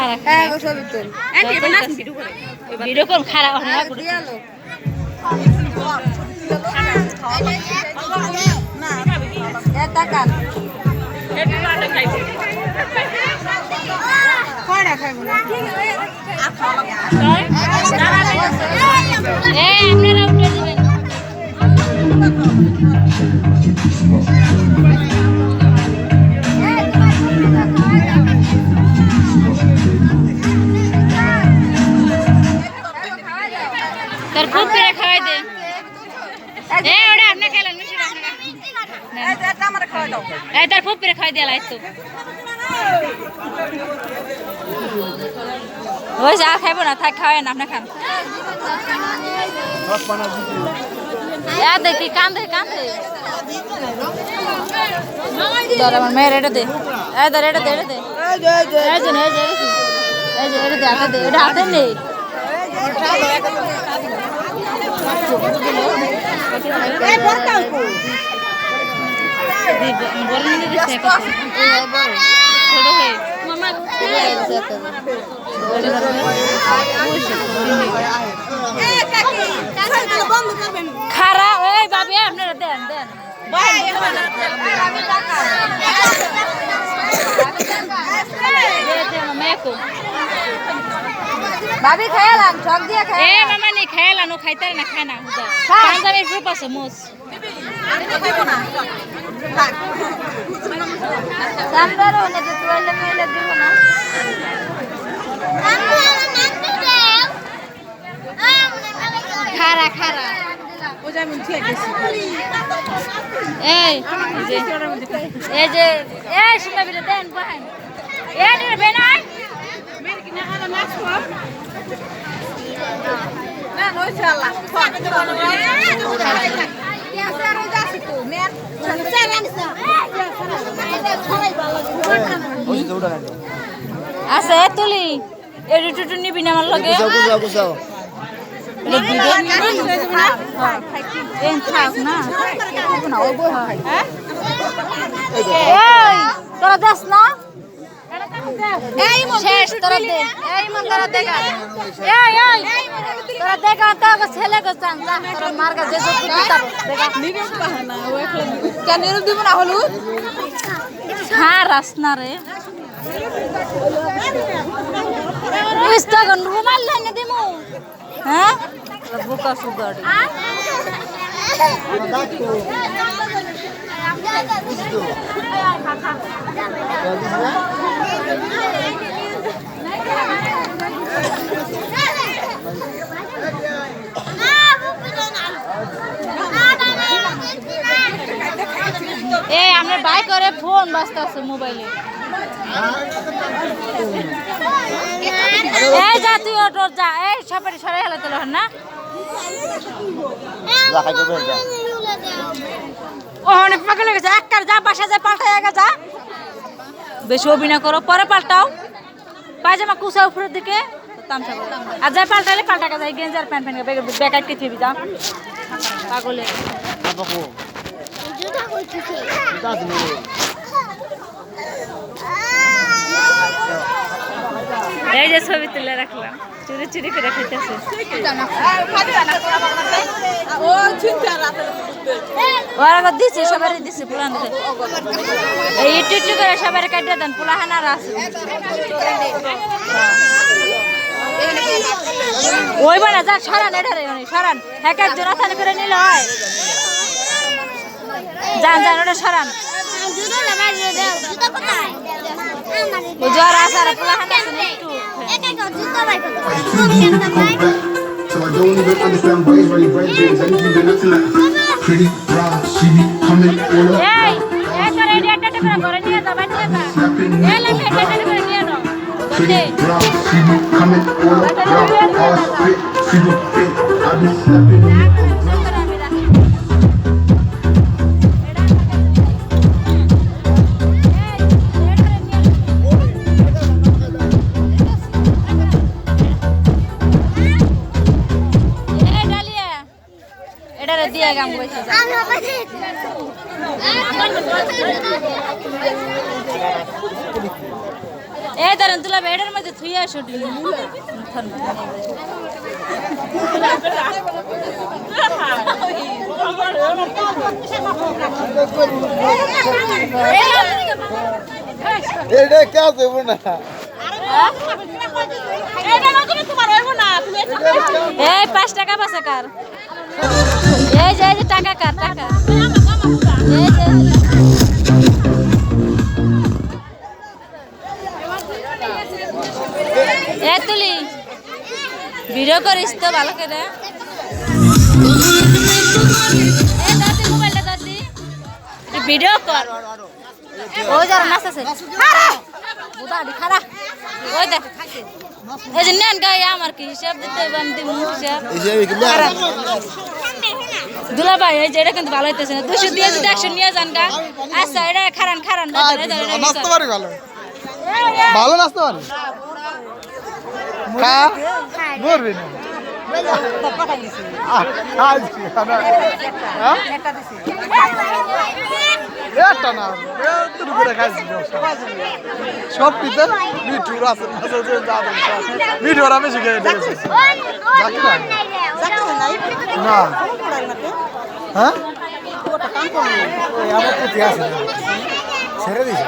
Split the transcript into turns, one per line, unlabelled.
খারাপ ভিডিও কোন খারাপ না তার খুব করে খাওয়াই দে ওটা আপনি খেলেন মিষ্টি তার খুব করে খাওয়াই দিয়ে লাইতো ওই যা খাইবো না থাক খাওয়াই না আপনি খান দেখি কান্দে তোর আমার মেয়ের এটা দে এটা দে এটা হাতে নেই খারা ওই বাবি আপনারা দেন ভাবি খাইলাম ঠক দিয়ে খাই মামা নি খাইলাম ও খাইতে না খায় না পাঞ্জাবের গ্রুপ আছে মোস সামদারও না যে তোয়ালে মেলে দিব না খারা ও জামিন ঠিক আছে এই যে শুনে বিলে দেন বহান রে বেনাই মের কি না হারা মাছ খাও না নয় শালা আছে তুলি এডিটু নিবি না আমার লগে তোরা দেখ না তোরা দেখা ছেলে মার কাছে দিব না হলুদ হ্যাঁ রাসনা রে রুমাল লাইনে দিমু হ্যাঁ বোকা সুগাড়ি আমরা বাই করে ফোন বাজতে আছে মোবাইলে এই যা তুই অটোর যা এই সবাই সরাই হেলা তোল না ও অনেক পাগল হয়ে গেছে একবার যা বাসা যা পাল্টাই যা বেশি অভিনয় করো পরে পাল্টাও পায়জামা কুচা উপরের দিকে তামসা করো আর যাই পাল্টালে পাল্টাকা যায় গেঞ্জি আর প্যান্ট বেকার টিপি যা পাগলে এই যে ছবি তুলে রাখলাম চুরি করে খাইতেছে ওরা দিচ্ছে সবাই দিচ্ছে পুরান এই একটু করে সবাই কাটিয়ে দেন পোলা হানার আছে ওই বলে যা সরান এটা সরান এক একজন আসানি করে নিলে হয় যান ওটা সরান জ্বর আসার পোলা হানা
So I don't even understand why it's really bright days. I need to be nothing like pretty brown. She be coming all up. Pretty brown. She be coming all up. All spit. She be fit. I be snapping.
দিয়ে গাম বসে এই ধরেন তুলা বেডের মধ্যে থুইয়া শুটি
এটা কে দেব না
এই 5 টাকা পাশে কার এই যে টাকা কার টাকা এই যে এ তুলি ভিডিও করিস তো ভালো করে এ দাদি মোবাইলটা দাদি ভিডিও কর ও যারা নাচতেছে বুদাড়ি খারা ওই দেখ এই যে নেন গাই আমার কি হিসাব দিতে আমি দিব হিসাব দুলা ভাই এই যে এটা কিন্তু ভালো হইতেছে না 200 দিয়ে যদি 100 নিয়ে যান গা আচ্ছা এটা খারান খারান
নাচতে পারি ভালো ভালো নাচতে পারি খা বলবি না একটা না সব পিতে মিঠুর আছে মিঠুর আমি শিখে না হ্যাঁ আমার পুঁথি আছে ছেড়ে দিস